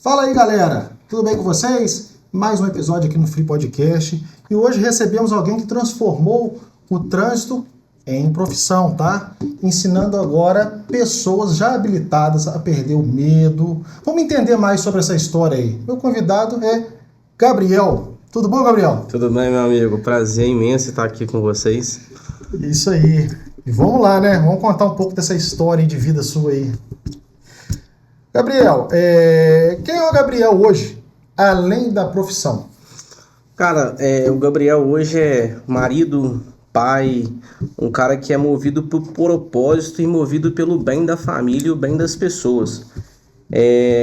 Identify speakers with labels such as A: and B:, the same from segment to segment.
A: Fala aí, galera! Tudo bem com vocês? Mais um episódio aqui no Free Podcast e hoje recebemos alguém que transformou o trânsito em profissão, tá? Ensinando agora pessoas já habilitadas a perder o medo. Vamos entender mais sobre essa história aí. Meu convidado é Gabriel. Tudo bom, Gabriel?
B: Tudo bem, meu amigo. Prazer imenso estar aqui com vocês.
A: Isso aí. E vamos lá, né? Vamos contar um pouco dessa história de vida sua aí. Gabriel, quem é o Gabriel hoje, além da profissão?
B: Cara, o Gabriel hoje é marido, pai, um cara que é movido por propósito e movido pelo bem da família e o bem das pessoas.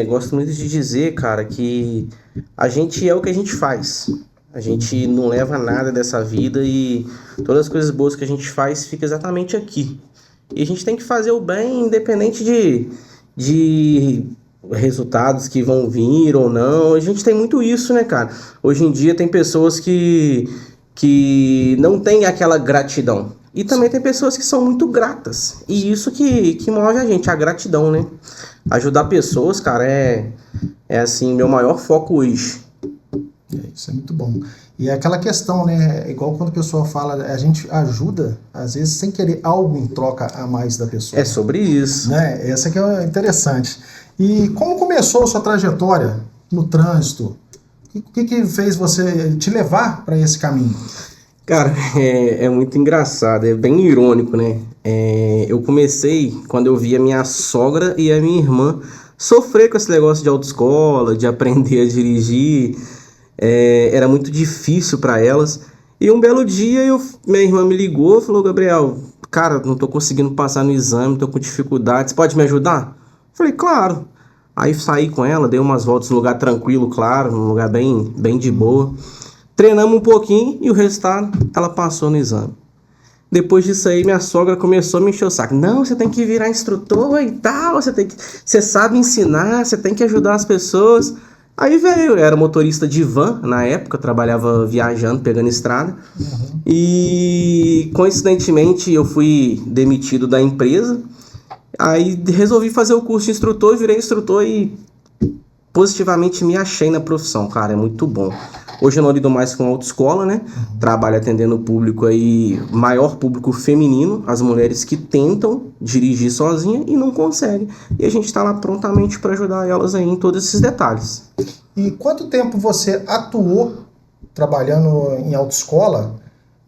B: Gosto muito de dizer, cara, que a gente é o que a gente faz. A gente não leva nada dessa vida e todas as coisas boas que a gente faz fica exatamente aqui. E a gente tem que fazer o bem independente de resultados que vão vir ou não. A gente tem muito isso, né, cara? Hoje em dia tem pessoas que não têm aquela gratidão. E também tem pessoas que são muito gratas. E isso que move a gente, a gratidão, né? Ajudar pessoas, cara, é assim, meu maior foco hoje.
A: Isso é muito bom. E é aquela questão, né? É igual quando a pessoa fala, a gente ajuda, às vezes, sem querer algo em troca a mais da pessoa.
B: É sobre isso.
A: Né? Essa que é interessante. E como começou a sua trajetória no trânsito? O que fez você te levar para esse caminho?
B: Cara, é muito engraçado, é bem irônico, né? Eu comecei quando eu vi a minha sogra e a minha irmã sofrer com esse negócio de autoescola, de aprender a dirigir. Era muito difícil para elas. E um belo dia minha irmã me ligou e falou: Gabriel, cara, não tô conseguindo passar no exame, tô com dificuldades, pode me ajudar? Falei, claro. Aí saí com ela, dei umas voltas num lugar tranquilo, claro, num lugar bem de boa. Treinamos um pouquinho e o resultado, ela passou no exame. Depois disso aí, minha sogra começou a me encher o saco. Não, você tem que virar instrutor e tal, você sabe ensinar, você tem que ajudar as pessoas. Aí veio, eu era motorista de van na época, trabalhava viajando, pegando estrada. Uhum. E coincidentemente eu fui demitido da empresa. Aí resolvi fazer o curso de instrutor, virei instrutor e positivamente me achei na profissão, cara, é muito bom. Hoje eu não lido mais com autoescola, né? Trabalho atendendo o público aí, maior público feminino, as mulheres que tentam dirigir sozinha e não conseguem. E a gente tá lá prontamente para ajudar elas aí em todos esses detalhes.
A: E quanto tempo você atuou trabalhando em autoescola?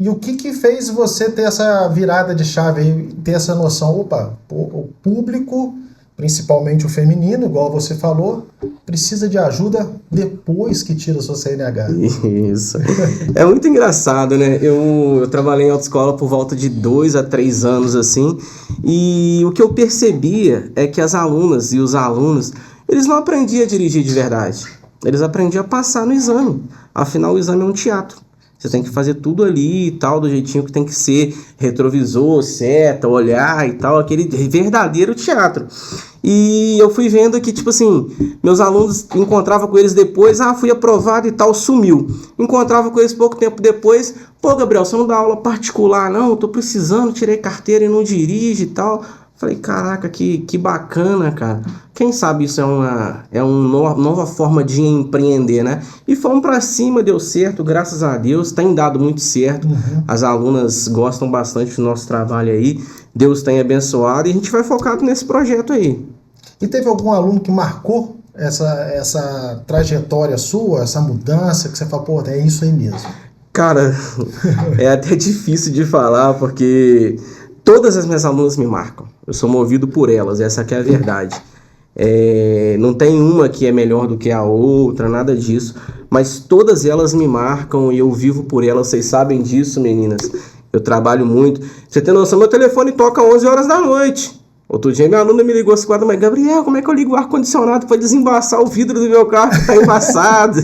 A: E o que fez você ter essa virada de chave aí, ter essa noção, opa, o público, principalmente o feminino, igual você falou, precisa de ajuda depois que tira a sua CNH.
B: Isso. É muito engraçado, né? Eu trabalhei em autoescola por volta de 2 a 3 anos, assim, e o que eu percebia é que as alunas e os alunos, eles não aprendiam a dirigir de verdade. Eles aprendiam a passar no exame. Afinal, o exame é um teatro. Você tem que fazer tudo ali e tal, do jeitinho que tem que ser, retrovisor, seta, olhar e tal, aquele verdadeiro teatro. E eu fui vendo que, tipo assim, meus alunos, encontrava com eles depois, fui aprovado e tal, sumiu. Encontrava com eles pouco tempo depois, pô, Gabriel, você não dá aula particular, não? Eu tô precisando, tirei carteira e não dirige e tal. Falei, caraca, que bacana, cara. Quem sabe isso é uma nova forma de empreender, né? E fomos pra cima, deu certo, graças a Deus, tem dado muito certo. Uhum. As alunas gostam bastante do nosso trabalho aí. Deus tem abençoado e a gente vai focado nesse projeto aí.
A: E teve algum aluno que marcou essa trajetória sua, essa mudança, que você fala, pô, é isso aí mesmo?
B: Cara, é até difícil de falar, porque todas as minhas alunas me marcam. Eu sou movido por elas, essa que é a verdade. Não tem uma que é melhor do que a outra, nada disso. Mas todas elas me marcam e eu vivo por elas. Vocês sabem disso, meninas. Eu trabalho muito. Você tem noção, meu telefone toca 11 horas da noite. Outro dia minha aluna me ligou assim, mas Gabriel, como é que eu ligo o ar-condicionado para desembaçar o vidro do meu carro que tá embaçado?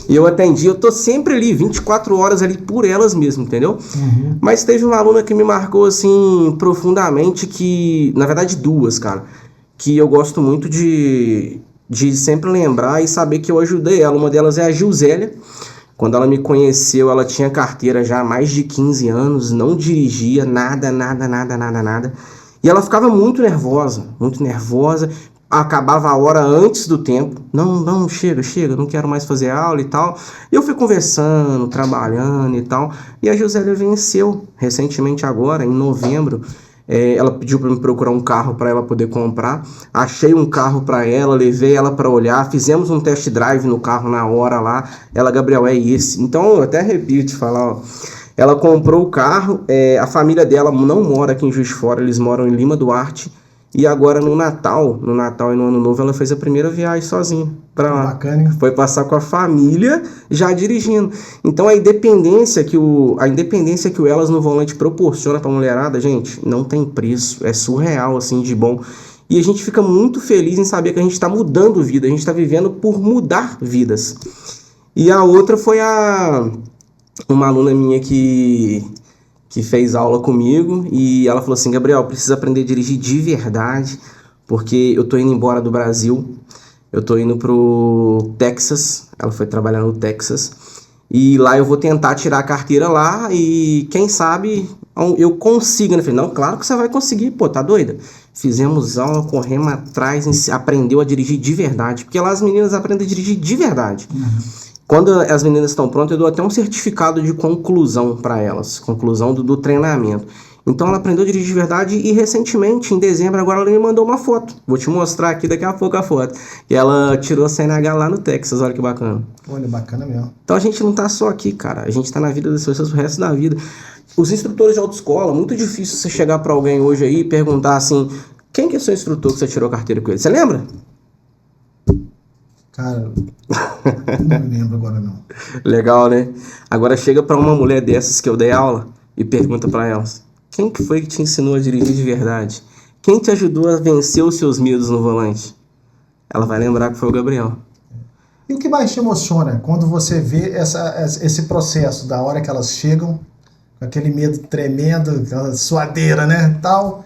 B: E eu atendi, eu tô sempre ali, 24 horas ali por elas mesmo, entendeu? Uhum. Mas teve uma aluna que me marcou assim profundamente, que, na verdade, duas, cara, que eu gosto muito de sempre lembrar e saber que eu ajudei ela. Uma delas é a Gilzélia. Quando ela me conheceu, ela tinha carteira já há mais de 15 anos, não dirigia nada. E ela ficava muito nervosa, acabava a hora antes do tempo. Não, chega, não quero mais fazer aula e tal. E eu fui conversando, trabalhando e tal. E a Josélia venceu recentemente agora, em novembro. Ela pediu para me procurar um carro para ela poder comprar. Achei um carro para ela, levei ela para olhar, fizemos um test drive no carro na hora lá. Ela, Gabriel, é esse. Então, eu até arrepio de falar, ó. Ela comprou o carro, a família dela não mora aqui em Juiz de Fora, eles moram em Lima Duarte. E agora no Natal e no Ano Novo, ela fez a primeira viagem sozinha pra lá.
A: Bacana, hein?
B: Foi passar com a família já dirigindo. Então a independência que o Elas no Volante proporciona pra mulherada, gente, não tem preço. É surreal, assim, de bom. E a gente fica muito feliz em saber que a gente está mudando vida, a gente está vivendo por mudar vidas. E a outra foi uma aluna minha que fez aula comigo e ela falou assim, Gabriel, preciso aprender a dirigir de verdade, porque eu tô indo embora do Brasil, eu tô indo pro Texas, ela foi trabalhar no Texas, e lá eu vou tentar tirar a carteira lá e quem sabe eu consigo, né? Eu falei, não, claro que você vai conseguir, pô, tá doida? Fizemos aula, corremos atrás, aprendeu a dirigir de verdade, porque lá as meninas aprendem a dirigir de verdade. Quando as meninas estão prontas, eu dou até um certificado de conclusão para elas, conclusão do treinamento. Então ela aprendeu a dirigir de verdade e recentemente, em dezembro, agora ela me mandou uma foto. Vou te mostrar aqui daqui a pouco a foto. E ela tirou a CNH lá no Texas, olha que bacana.
A: Olha, bacana mesmo.
B: Então a gente não tá só aqui, cara, a gente tá na vida das pessoas pro resto da vida. Os instrutores de autoescola, muito difícil você chegar para alguém hoje aí e perguntar assim, quem que é seu instrutor que você tirou a carteira com ele? Você lembra?
A: Cara, não me lembro agora não.
B: Legal, né? Agora chega pra uma mulher dessas que eu dei aula e pergunta pra elas, quem que foi que te ensinou a dirigir de verdade? Quem te ajudou a vencer os seus medos no volante? Ela vai lembrar que foi o Gabriel.
A: E o que mais te emociona quando você vê esse processo, da hora que elas chegam, com aquele medo tremendo, aquela suadeira, né, tal,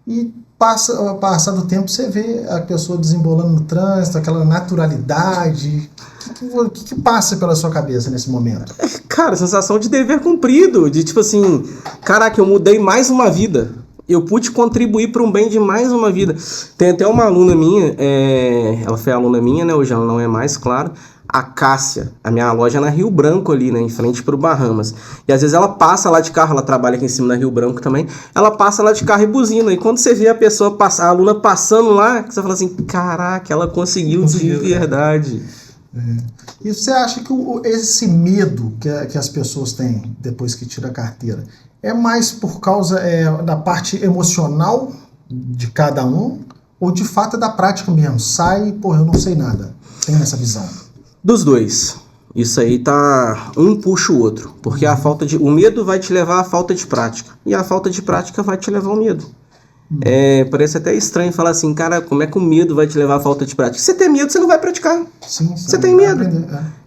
A: e passa do tempo, você vê a pessoa desembolando no trânsito, aquela naturalidade. O que passa pela sua cabeça nesse momento?
B: Cara, sensação de dever cumprido, de tipo assim, caraca, eu mudei mais uma vida. Eu pude contribuir para um bem de mais uma vida. Tem até uma aluna minha, ela foi aluna minha, né, hoje ela não é mais, claro, a Cássia, a minha loja é na Rio Branco ali, né, em frente pro Bahamas. E às vezes ela passa lá de carro, ela trabalha aqui em cima na Rio Branco também, ela passa lá de carro e buzina. E quando você vê a pessoa passar, a aluna passando lá, você fala assim, caraca, ela conseguiu de verdade.
A: E você acha que esse medo que as pessoas têm depois que tira a carteira é mais por causa da parte emocional de cada um ou de fato é da prática mesmo? Sai, pô, eu não sei nada. Tem essa visão?
B: Dos dois. Isso aí tá... Um puxa o outro. Porque o medo vai te levar à falta de prática. E a falta de prática vai te levar ao medo. Parece até estranho falar assim, cara, como é que o medo vai te levar à falta de prática? Se você tem medo, você não vai praticar.
A: Sim,
B: você tem medo.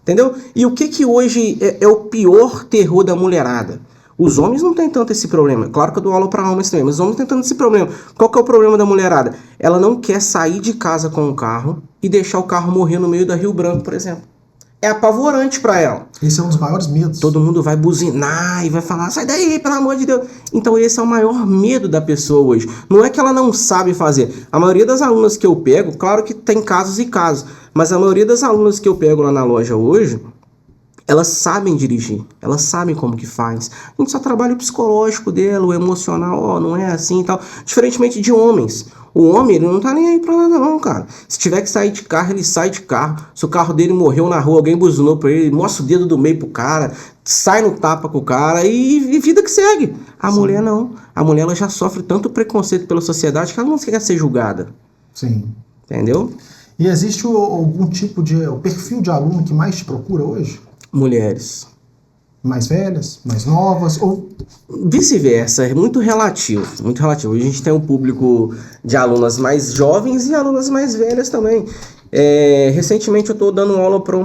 B: Entendeu? E o que hoje é o pior terror da mulherada? Os homens não têm tanto esse problema. Claro que eu dou aula para homens também, mas os homens têm tanto esse problema. Qual que é o problema da mulherada? Ela não quer sair de casa com o carro e deixar o carro morrer no meio da Rio Branco, por exemplo. É apavorante para ela.
A: Esse é um dos maiores medos.
B: Todo mundo vai buzinar e vai falar, sai daí, pelo amor de Deus. Então esse é o maior medo da pessoa hoje. Não é que ela não sabe fazer. A maioria das alunas que eu pego, claro que tem casos e casos, mas a maioria das alunas que eu pego lá na loja hoje, elas sabem dirigir, elas sabem como que faz. A gente só trabalha o psicológico dela, o emocional, não é assim e tal. Diferentemente de homens. O homem, ele não tá nem aí pra nada não, cara. Se tiver que sair de carro, ele sai de carro. Se o carro dele morreu na rua, alguém buzinou pra ele, mostra o dedo do meio pro cara, sai no tapa com o cara e vida que segue. A mulher não. A mulher, ela já sofre tanto preconceito pela sociedade que ela não quer ser julgada.
A: Sim.
B: Entendeu?
A: E existe algum tipo de... o perfil de aluno que mais te procura hoje?
B: Mulheres.
A: Mais velhas, mais novas, ou...
B: Vice-versa, é muito relativo, muito relativo. Hoje a gente tem um público de alunas mais jovens e alunas mais velhas também. Recentemente eu estou dando aula para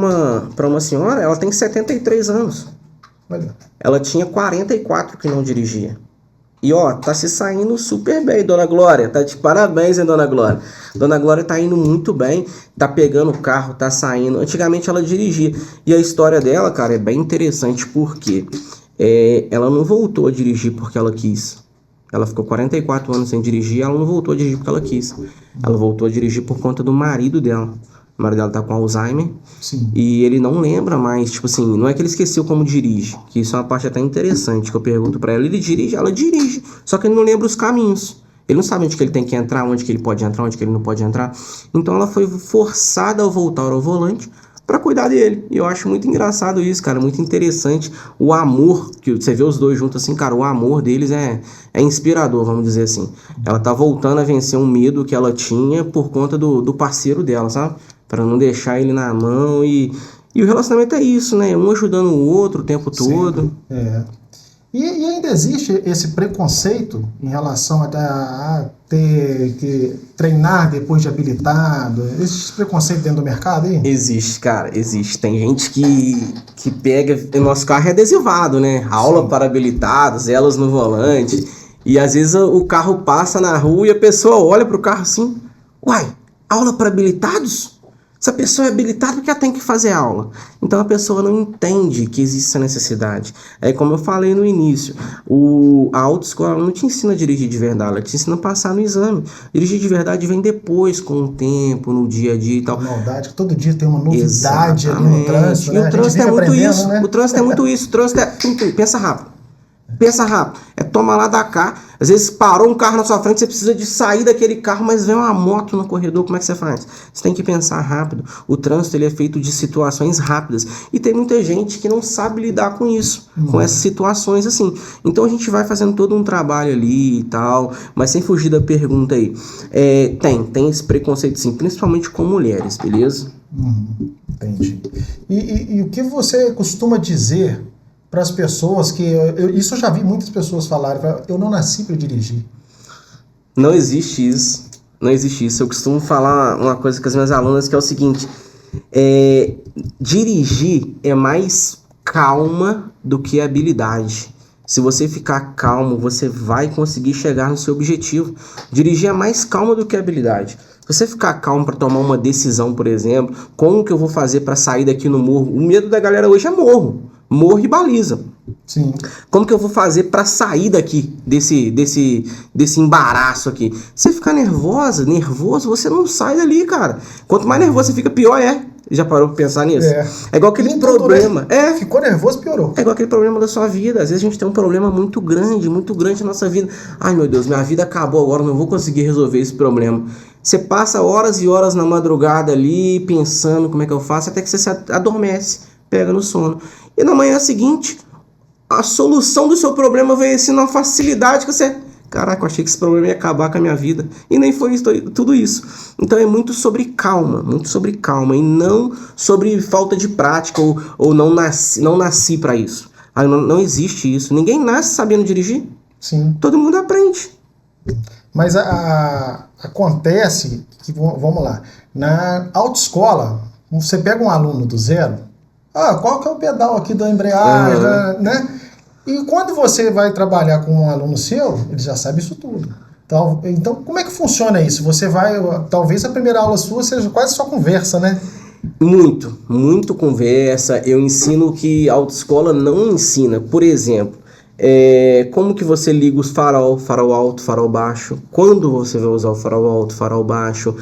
B: uma senhora, ela tem 73 anos.
A: Olha.
B: Ela tinha 44 que não dirigia. E ó, tá se saindo super bem, Dona Glória. Tá de parabéns, hein, Dona Glória. Dona Glória tá indo muito bem, tá pegando o carro, tá saindo. Antigamente ela dirigia. E a história dela, cara, é bem interessante porque ela não voltou a dirigir porque ela quis. Ela ficou 44 anos sem dirigir, ela não voltou a dirigir porque ela quis. Ela voltou a dirigir por conta do marido dela. O marido dela tá com Alzheimer.
A: Sim.
B: E ele não lembra mais, tipo assim, não é que ele esqueceu como dirige, que isso é uma parte até interessante, que eu pergunto pra ela, ele dirige, ela dirige, só que ele não lembra os caminhos. Ele não sabe onde que ele tem que entrar, onde que ele pode entrar, onde que ele não pode entrar. Então ela foi forçada a voltar ao volante pra cuidar dele. E eu acho muito engraçado isso, cara, muito interessante. O amor, que você vê os dois juntos assim, cara, o amor deles é inspirador, vamos dizer assim. Ela tá voltando a vencer um medo que ela tinha por conta do parceiro dela, sabe? Pra não deixar ele na mão e o relacionamento é isso, né? Um ajudando o outro o tempo todo.
A: É. E ainda existe esse preconceito em relação a ter que treinar depois de habilitado? Existe esse preconceito dentro do mercado aí?
B: Existe, cara, existe. Tem gente que pega... O nosso carro é adesivado, né? Aula para habilitados, elas no volante. E às vezes o carro passa na rua e a pessoa olha pro carro assim... Uai, aula para habilitados? Essa pessoa é habilitada porque ela tem que fazer aula. Então a pessoa não entende que existe essa necessidade. É como eu falei no início, a autoescola não te ensina a dirigir de verdade, ela te ensina a passar no exame. Dirigir de verdade vem depois, com o tempo, no dia a dia e tal.
A: Maldade, todo dia tem uma novidade ali no trânsito.
B: E
A: né?
B: o trânsito é muito isso.
A: Né?
B: O trânsito é muito isso. O trânsito é... Pensa rápido. Pensa rápido, é toma lá da cá. Às vezes parou um carro na sua frente, você precisa de sair daquele carro, mas vem uma moto no corredor, como é que você faz? Você tem que pensar rápido. O trânsito ele é feito de situações rápidas e tem muita gente que não sabe lidar com isso, com essas situações assim. Então a gente vai fazendo todo um trabalho ali e tal, mas sem fugir da pergunta aí. Tem esse preconceito sim, principalmente com mulheres, beleza?
A: Entendi. E o que você costuma dizer para as pessoas que... Isso eu já vi muitas pessoas falarem, eu não nasci para dirigir.
B: Não existe isso. Não existe isso. Eu costumo falar uma coisa com as minhas alunas que é o seguinte. Dirigir é mais calma do que habilidade. Se você ficar calmo, você vai conseguir chegar no seu objetivo. Dirigir é mais calma do que habilidade. Se você ficar calmo para tomar uma decisão, por exemplo, como que eu vou fazer para sair daqui no morro? O medo da galera hoje é morro. Morro e baliza.
A: Sim.
B: Como que eu vou fazer para sair daqui, desse embaraço aqui? Você ficar nervoso, você não sai dali, cara. Quanto mais nervoso você fica, pior é. Já parou pra pensar nisso? É igual aquele problema.
A: Ficou nervoso, piorou.
B: É igual aquele problema da sua vida. Às vezes a gente tem um problema muito grande na nossa vida. Ai, meu Deus, minha vida acabou agora, não vou conseguir resolver esse problema. Você passa horas e horas na madrugada ali, pensando como é que eu faço, até que você se adormece, pega no sono. E na manhã seguinte, a solução do seu problema veio assim numa facilidade que você... Caraca, eu achei que esse problema ia acabar com a minha vida. E nem foi tudo isso. Então é muito sobre calma. E não sobre falta de prática ou não nasci para isso. Não existe isso. Ninguém nasce sabendo dirigir.
A: Sim. Todo
B: mundo aprende.
A: Mas acontece que, vamos lá, na autoescola, você pega um aluno do zero, qual que é o pedal aqui da embreagem, né? E quando você vai trabalhar com um aluno seu, ele já sabe isso tudo. Então, como é que funciona isso? Você vai, talvez a primeira aula sua seja quase só conversa, né?
B: Muito conversa. Eu ensino que a autoescola não ensina. Por exemplo, como que você liga os farol alto, farol baixo, quando você vai usar o farol alto, farol baixo,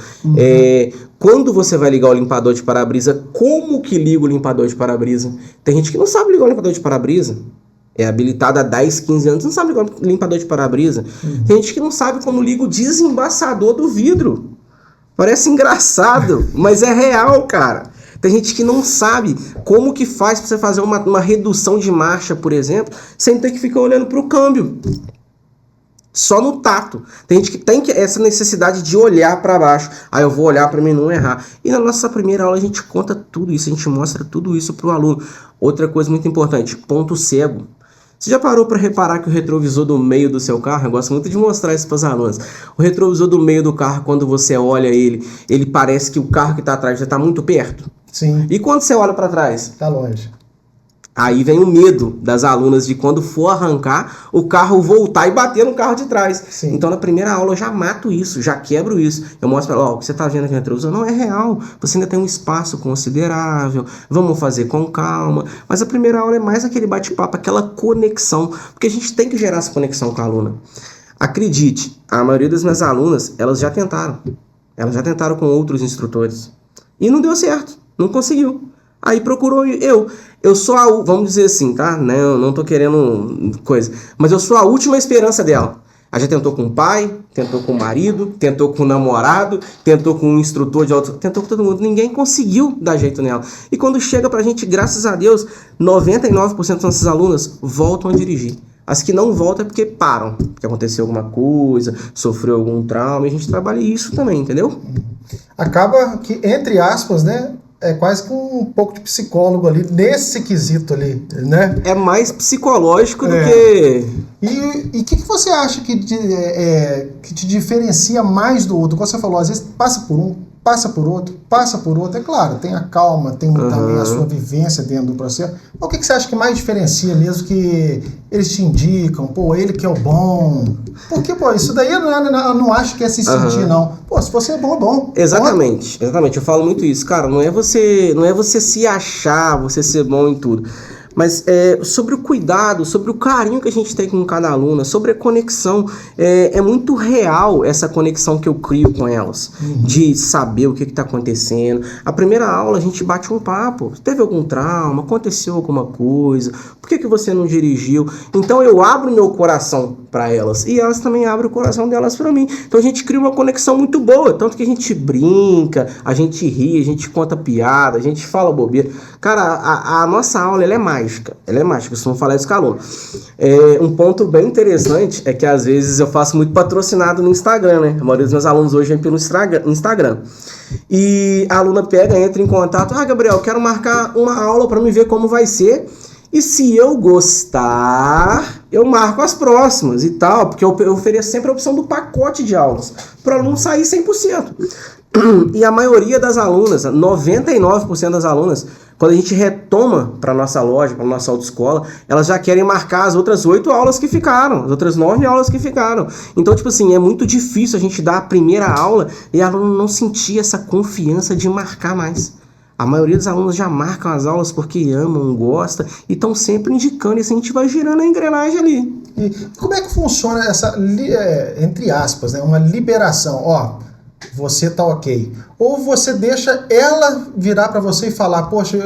B: quando você vai ligar o limpador de para-brisa, como que liga o limpador de para-brisa. Tem gente que não sabe ligar o limpador de para-brisa, é habilitada há 10, 15 anos, não sabe ligar o limpador de para-brisa. Tem gente que não sabe como liga o desembaçador do vidro. Parece engraçado, mas é real, cara. Tem gente que não sabe como que faz para você fazer uma redução de marcha, por exemplo, sem ter que ficar olhando para o câmbio. Só no tato. Tem gente que tem essa necessidade de olhar para baixo. Eu vou olhar para mim não errar. E na nossa primeira aula a gente conta tudo isso, a gente mostra tudo isso para o aluno. Outra coisa muito importante, ponto cego. Você já parou para reparar que o retrovisor do meio do seu carro, eu gosto muito de mostrar isso para os alunos, o retrovisor do meio do carro, quando você olha ele parece que o carro que está atrás já está muito perto?
A: Sim.
B: E quando você olha para trás?
A: Está longe.
B: Aí vem o medo das alunas de quando for arrancar, o carro voltar e bater no carro de trás.
A: Sim.
B: Então na primeira aula eu já mato isso, já quebro isso. Eu mostro para ela, o que você está vendo aqui no retrovisor não é real. Você ainda tem um espaço considerável, vamos fazer com calma. Mas a primeira aula é mais aquele bate-papo, aquela conexão, porque a gente tem que gerar essa conexão com a aluna. Acredite, a maioria das minhas alunas, elas já tentaram. Elas já tentaram com outros instrutores. E não deu certo, não conseguiu. Aí procurou eu. Eu sou a, vamos dizer assim, tá? Não tô querendo coisa. Mas eu sou a última esperança dela. Ela já tentou com o pai, tentou com o marido, tentou com o namorado, tentou com o instrutor de auto, tentou com todo mundo. Ninguém conseguiu dar jeito nela. E quando chega pra gente, graças a Deus, 99% das nossas alunas voltam a dirigir. As que não voltam é porque param, porque aconteceu alguma coisa, sofreu algum trauma, e a gente trabalha isso também, entendeu?
A: Acaba que, entre aspas, né, é quase que um pouco de psicólogo ali, nesse quesito ali, né?
B: É mais psicológico do que...
A: E o que você acha que te diferencia mais do outro? Como você falou, às vezes passa por um, passa por outro, passa por outro. É claro, tem a calma, tem também a sua vivência dentro do processo. Mas o que você acha que mais diferencia mesmo, que eles te indicam? Pô, ele que é o bom. Porque, pô, isso daí eu não acho que é se sentir, não. Pô, se você é bom, é bom.
B: Exatamente, exatamente. Eu falo muito isso. Cara, não é você se achar, você ser bom em tudo. Mas sobre o cuidado, sobre o carinho que a gente tem com cada aluna, sobre a conexão, é muito real essa conexão que eu crio com elas, de saber o que está acontecendo. A primeira aula a gente bate um papo, teve algum trauma, aconteceu alguma coisa, por que você não dirigiu? Então eu abro meu coração para elas e elas também abrem o coração delas para mim. Então a gente cria uma conexão muito boa, tanto que a gente brinca, a gente ri, a gente conta piada, a gente fala bobeira. Cara, a nossa aula ela é mágica, se não falar isso com a aluna. Um ponto bem interessante é que às vezes eu faço muito patrocinado no Instagram, né? A maioria dos meus alunos hoje vem pelo Instagram. E a aluna pega, entra em contato, Gabriel, quero marcar uma aula para me ver como vai ser. E se eu gostar, eu marco as próximas e tal, porque eu ofereço sempre a opção do pacote de aulas, para o aluno sair 100%. E a maioria das alunas, 99% das alunas, quando a gente retoma para nossa loja, para nossa autoescola, elas já querem marcar as outras 8 aulas que ficaram, as outras 9 aulas que ficaram. Então, tipo assim, é muito difícil a gente dar a primeira aula e a aluna não sentir essa confiança de marcar mais. A maioria dos alunos já marcam as aulas porque amam, gostam e estão sempre indicando, e assim a gente vai girando a engrenagem ali.
A: E como é que funciona essa, entre aspas, né, uma liberação? Ó, você tá ok. Ou você deixa ela virar para você e falar, poxa,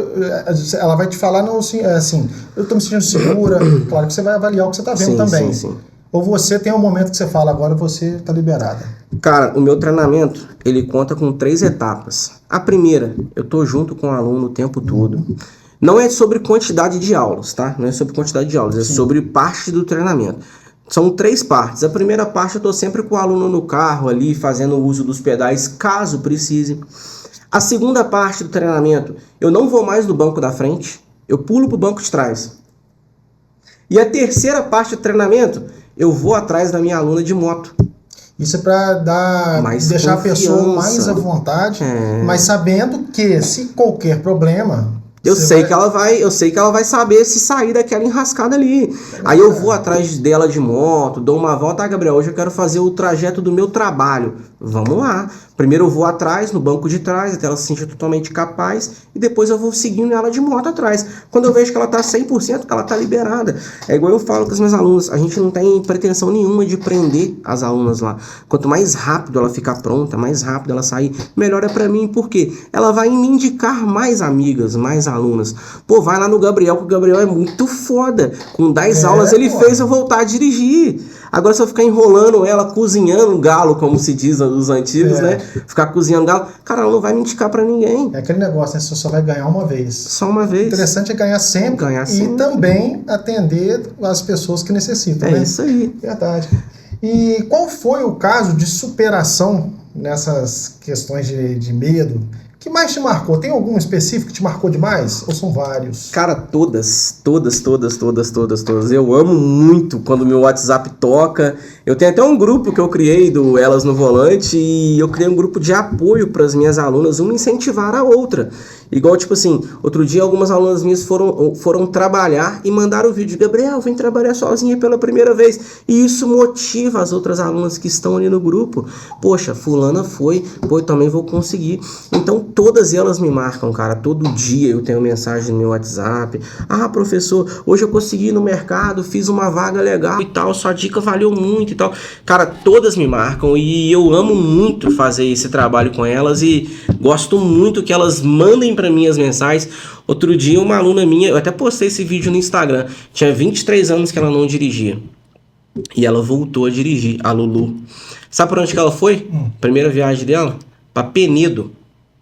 A: ela vai te falar, não, assim, eu tô me sentindo segura. Claro que você vai avaliar o que você tá vendo também.
B: Sim.
A: Ou você tem um momento que você fala, agora você tá liberada.
B: Cara, o meu treinamento, ele conta com 3 etapas. A primeira, eu tô junto com o aluno o tempo todo. Não é sobre quantidade de aulas, tá? Não é sobre quantidade de aulas, é sobre parte do treinamento. São 3 partes. A primeira parte eu tô sempre com o aluno no carro ali, fazendo uso dos pedais, caso precise. A segunda parte do treinamento, eu não vou mais no banco da frente, eu pulo pro banco de trás. E a terceira parte do treinamento, eu vou atrás da minha aluna de moto.
A: Isso é para deixar a pessoa mais à vontade, mas sabendo que se qualquer problema...
B: Eu sei que ela vai saber se sair daquela enrascada ali. Aí eu vou atrás dela de moto, dou uma volta. Gabriel, hoje eu quero fazer o trajeto do meu trabalho. Vamos lá. Primeiro eu vou atrás, no banco de trás, até ela se sentir totalmente capaz. E depois eu vou seguindo ela de moto atrás. Quando eu vejo que ela tá 100%, ela tá liberada. É igual eu falo com os meus alunos. A gente não tem pretensão nenhuma de prender as alunas lá. Quanto mais rápido ela ficar pronta, mais rápido ela sair, melhor é pra mim. Por quê? Ela vai me indicar mais amigas, mais alunas. Pô, vai lá no Gabriel, que o Gabriel é muito foda. Com 10 aulas ele fez eu voltar a dirigir. Agora se eu ficar enrolando ela, cozinhando galo, como se diz os antigos, né? Ficar cozinhando galo, cara, ela não vai me indicar pra ninguém.
A: É aquele negócio, né? Você só vai ganhar uma vez.
B: Só uma vez.
A: O interessante é ganhar sempre. E também atender as pessoas que necessitam, né?
B: É isso aí.
A: Verdade. E qual foi o caso de superação nessas questões de medo? Que mais te marcou? Tem algum específico que te marcou demais? Ou são vários?
B: Cara, todas. Eu amo muito quando meu WhatsApp toca. Eu tenho até um grupo que eu criei do Elas no Volante e eu criei um grupo de apoio para as minhas alunas, uma incentivar a outra. Igual, tipo assim, outro dia algumas alunas minhas foram trabalhar e mandaram o vídeo. Gabriel, vem trabalhar sozinha pela primeira vez. E isso motiva as outras alunas que estão ali no grupo. Poxa, fulana foi, pô, eu também vou conseguir. Então, todas elas me marcam, cara. Todo dia eu tenho mensagem no meu WhatsApp. Ah, professor, hoje eu consegui ir no mercado, fiz uma vaga legal e tal, sua dica valeu muito e tal. Cara, todas me marcam e eu amo muito fazer esse trabalho com elas e gosto muito que elas mandem para mim as mensagens. Outro dia uma aluna minha, eu até postei esse vídeo no Instagram, tinha 23 anos que ela não dirigia e ela voltou a dirigir, a Lulu. Sabe para onde que ela foi? Primeira viagem dela? Para Penedo,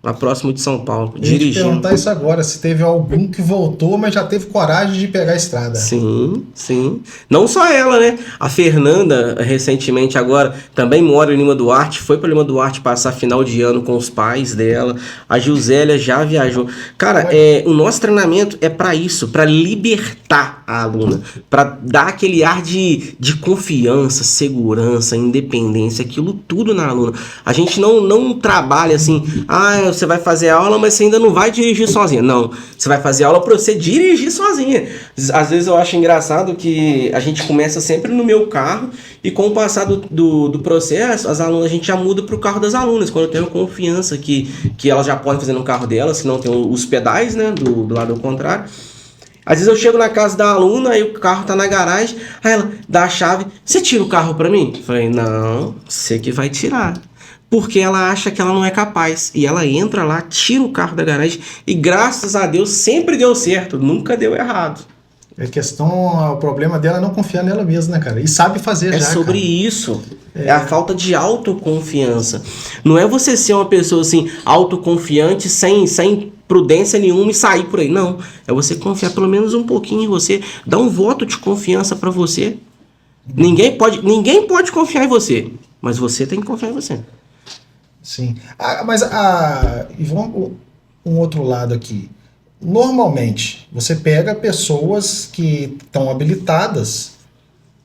B: lá próximo de São Paulo, dirigindo.
A: Eu ia te perguntar isso agora, se teve algum que voltou, mas já teve coragem de pegar a estrada.
B: Sim, sim. Não só ela, né? A Fernanda, recentemente agora, também mora em Lima Duarte, foi para Lima Duarte passar final de ano com os pais dela. A Gisélia já viajou. Cara, o nosso treinamento é para isso, para libertar a aluna, para dar aquele ar de confiança, segurança, independência, aquilo tudo na aluna. A gente não trabalha assim, você vai fazer aula, mas você ainda não vai dirigir sozinha. Não, você vai fazer aula para você dirigir sozinha. Às vezes eu acho engraçado que a gente começa sempre no meu carro e com o passar do processo, as alunas, a gente já muda para o carro das alunas, quando eu tenho confiança que elas já podem fazer no carro delas, se não tem os pedais, né, do lado ao contrário. Às vezes eu chego na casa da aluna, aí o carro tá na garagem, aí ela dá a chave, você tira o carro para mim? Eu falei, não, você que vai tirar. Porque ela acha que ela não é capaz. E ela entra lá, tira o carro da garagem e graças a Deus sempre deu certo, nunca deu errado.
A: O problema dela é não confiar nela mesma, né, cara? E sabe fazer já,
B: É sobre isso. É a falta de autoconfiança. Não é você ser uma pessoa assim, autoconfiante, sem prudência nenhuma e sair por aí. Não. É você confiar pelo menos um pouquinho em você. Dar um voto de confiança pra você. Ninguém pode confiar em você. Mas você tem que confiar em você.
A: Sim. E vamos um outro lado aqui. Normalmente, você pega pessoas que estão habilitadas,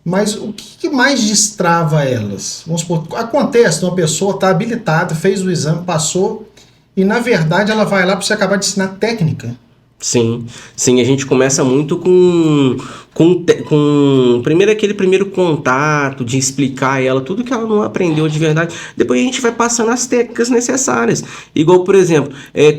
A: mas o que mais destrava elas? Vamos supor, acontece, uma pessoa está habilitada, fez o exame, passou, e na verdade ela vai lá para você acabar de ensinar técnica.
B: Sim, a gente começa muito com primeiro aquele primeiro contato, de explicar a ela tudo que ela não aprendeu de verdade. Depois a gente vai passando as técnicas necessárias. Igual, por exemplo,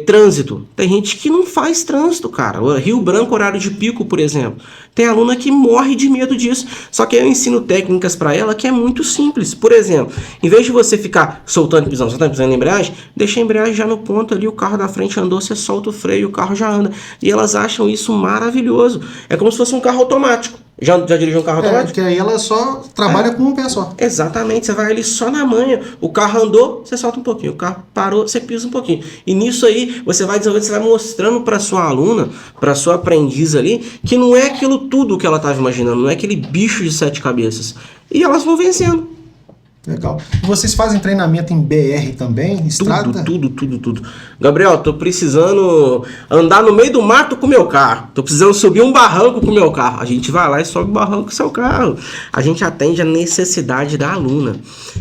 B: trânsito. Tem gente que não faz trânsito, cara. Rio Branco, horário de pico, por exemplo. Tem aluna que morre de medo disso. Só que eu ensino técnicas para ela que é muito simples. Por exemplo, em vez de você ficar soltando e pisando na embreagem, deixa a embreagem já no ponto ali, o carro da frente andou, você solta o freio, o carro já anda. E elas acham isso maravilhoso. É como se fosse um carro automático. Já dirigiu um carro automático?
A: Porque aí ela só trabalha com um pé só.
B: Exatamente, você vai ali só na manha. O carro andou, você solta um pouquinho. O carro parou, você pisa um pouquinho. E nisso aí, você vai desenvolvendo, você vai mostrando para sua aluna, para sua aprendiz ali, que não é aquilo tudo que ela estava imaginando, não é aquele bicho de 7 cabeças. E elas vão vencendo.
A: Legal. E vocês fazem treinamento em BR também? Estrada?
B: Tudo. Gabriel, tô precisando andar no meio do mato com o meu carro. Tô precisando subir um barranco com o meu carro. A gente vai lá e sobe o barranco com o seu carro. A gente atende a necessidade da aluna.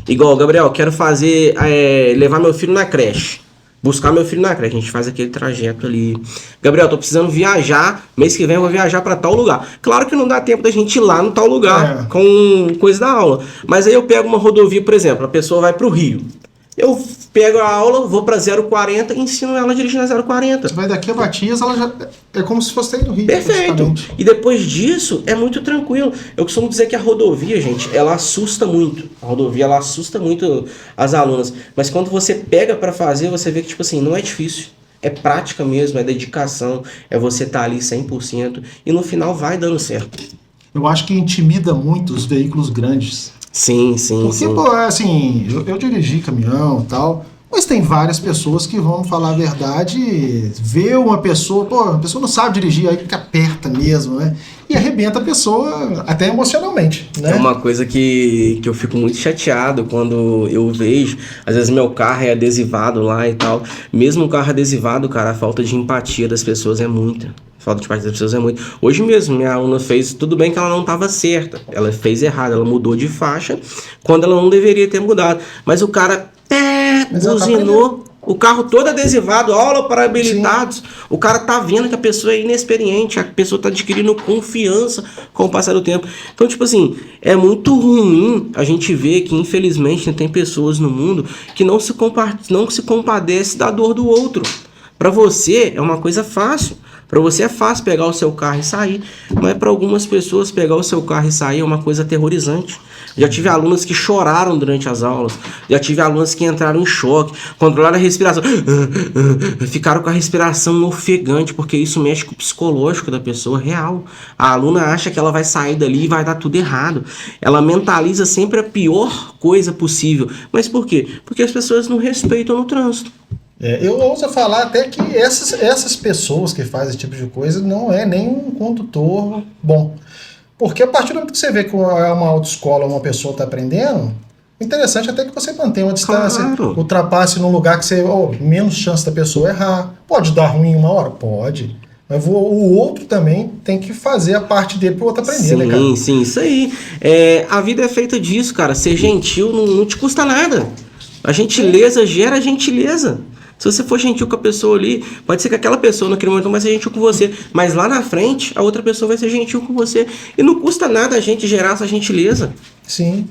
B: Igual, Gabriel, quero fazer, levar meu filho na creche. Buscar meu filho na creche, a gente faz aquele trajeto ali. Gabriel, tô precisando viajar, mês que vem eu vou viajar para tal lugar. Claro que não dá tempo da gente ir lá no tal lugar com coisa da aula. Mas aí eu pego uma rodovia, por exemplo, a pessoa vai pro Rio. Eu pego a aula, vou para 040 e ensino ela a dirigir na 040.
A: Você vai daqui a Batias, ela já é como se fosse aí do Rio.
B: Perfeito. E depois disso, é muito tranquilo. Eu costumo dizer que a rodovia, gente, ela assusta muito. A rodovia, ela assusta muito as alunas. Mas quando você pega para fazer, você vê que, tipo assim, não é difícil. É prática mesmo, é dedicação, é você estar ali 100% e no final vai dando certo.
A: Eu acho que intimida muito os veículos grandes.
B: Sim.
A: Porque, pô, assim, eu dirigi caminhão e tal, mas tem várias pessoas que vão falar a verdade, vê uma pessoa, a pessoa não sabe dirigir, aí que aperta mesmo, né? E arrebenta a pessoa até emocionalmente, né?
B: É uma coisa que eu fico muito chateado quando eu vejo, às vezes meu carro é adesivado lá e tal, mesmo o carro adesivado, cara, a falta de empatia das pessoas é muita. Falta de parte das pessoas é muito. Hoje mesmo, minha aluna fez, tudo bem que ela não estava certa, ela fez errado, ela mudou de faixa quando ela não deveria ter mudado. Mas o cara buzinou, O carro todo adesivado, aula para habilitados. Sim. O cara tá vendo que a pessoa é inexperiente, a pessoa tá adquirindo confiança com o passar do tempo. Então, tipo assim, é muito ruim a gente ver que, infelizmente, tem pessoas no mundo que não se compadecem da dor do outro. Para você é uma coisa fácil. Para você é fácil pegar o seu carro e sair, mas para algumas pessoas pegar o seu carro e sair é uma coisa aterrorizante. Já tive alunos que choraram durante as aulas, já tive alunos que entraram em choque, controlaram a respiração, ficaram com a respiração ofegante, porque isso mexe com o psicológico da pessoa real. A aluna acha que ela vai sair dali e vai dar tudo errado. Ela mentaliza sempre a pior coisa possível. Mas por quê? Porque as pessoas não respeitam no trânsito.
A: Eu ouso falar até que essas pessoas que fazem esse tipo de coisa não é nem um condutor bom. Porque a partir do momento que você vê que é uma autoescola, uma pessoa está aprendendo, interessante até que você mantenha uma distância, claro. Ultrapasse num lugar que você, menos chance da pessoa errar. Pode dar ruim uma hora? Pode. Mas o outro também tem que fazer a parte dele para o outro aprender,
B: sim,
A: né, cara?
B: Sim, isso aí. A vida é feita disso, cara. Ser gentil não te custa nada. A gentileza gera gentileza. Se você for gentil com a pessoa ali, pode ser que aquela pessoa naquele momento não vai ser gentil com você, mas lá na frente a outra pessoa vai ser gentil com você. E não custa nada a gente gerar essa gentileza.
A: Sim,